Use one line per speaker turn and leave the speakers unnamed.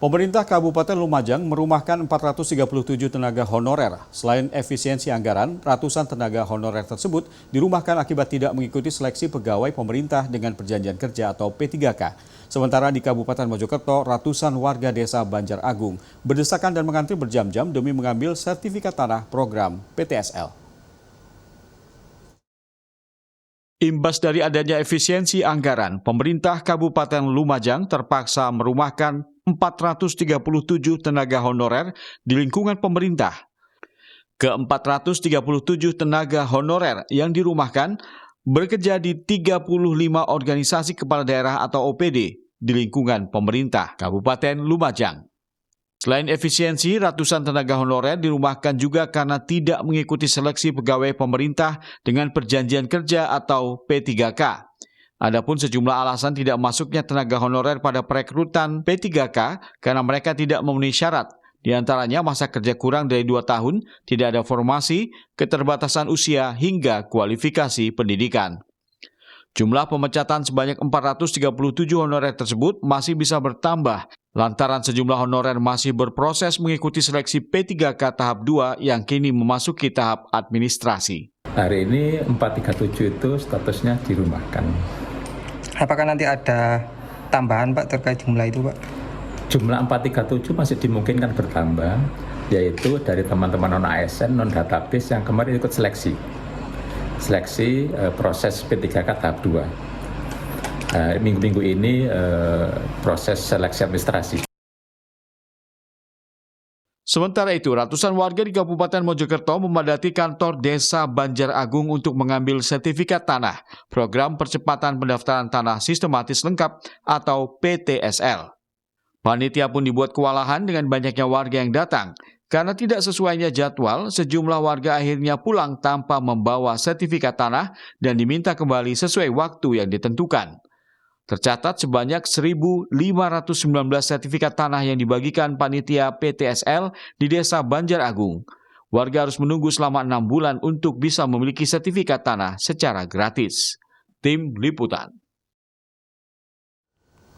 Pemerintah Kabupaten Lumajang merumahkan 437 tenaga honorer. Selain efisiensi anggaran, ratusan tenaga honorer tersebut dirumahkan akibat tidak mengikuti seleksi pegawai pemerintah dengan perjanjian kerja atau P3K. Sementara di Kabupaten Mojokerto, ratusan warga desa Banjar Agung berdesakan dan mengantri berjam-jam demi mengambil sertifikat tanah program PTSL. Imbas dari adanya efisiensi anggaran, pemerintah Kabupaten Lumajang terpaksa merumahkan 437 tenaga honorer di lingkungan pemerintah. Ke-437 tenaga honorer yang dirumahkan bekerja di 35 organisasi kepala daerah atau OPD di lingkungan pemerintah Kabupaten Lumajang. Selain efisiensi, ratusan tenaga honorer dirumahkan juga karena tidak mengikuti seleksi pegawai pemerintah dengan perjanjian kerja atau P3K. Adapun sejumlah alasan tidak masuknya tenaga honorer pada perekrutan P3K karena mereka tidak memenuhi syarat. Di antaranya masa kerja kurang dari 2 tahun, tidak ada formasi, keterbatasan usia, hingga kualifikasi pendidikan. Jumlah pemecatan sebanyak 437 honorer tersebut masih bisa bertambah lantaran sejumlah honorer masih berproses mengikuti seleksi P3K tahap 2 yang kini memasuki tahap administrasi.
Hari ini 437 itu statusnya dirumahkan.
Apakah nanti ada tambahan Pak terkait jumlah itu Pak?
Jumlah 437 masih dimungkinkan bertambah, yaitu dari teman-teman non-ASN, non-database yang kemarin ikut seleksi proses P3K tahap 2. Minggu-minggu ini proses seleksi administrasi.
Sementara itu, ratusan warga di Kabupaten Mojokerto memadati kantor Desa Banjar Agung untuk mengambil sertifikat tanah, program percepatan pendaftaran tanah sistematis lengkap atau PTSL. Panitia pun dibuat kewalahan dengan banyaknya warga yang datang. Karena tidak sesuainya jadwal, sejumlah warga akhirnya pulang tanpa membawa sertifikat tanah dan diminta kembali sesuai waktu yang ditentukan. Tercatat sebanyak 1.519 sertifikat tanah yang dibagikan panitia PTSL di Desa Banjar Agung. Warga harus menunggu selama 6 bulan untuk bisa memiliki sertifikat tanah secara gratis. Tim Liputan.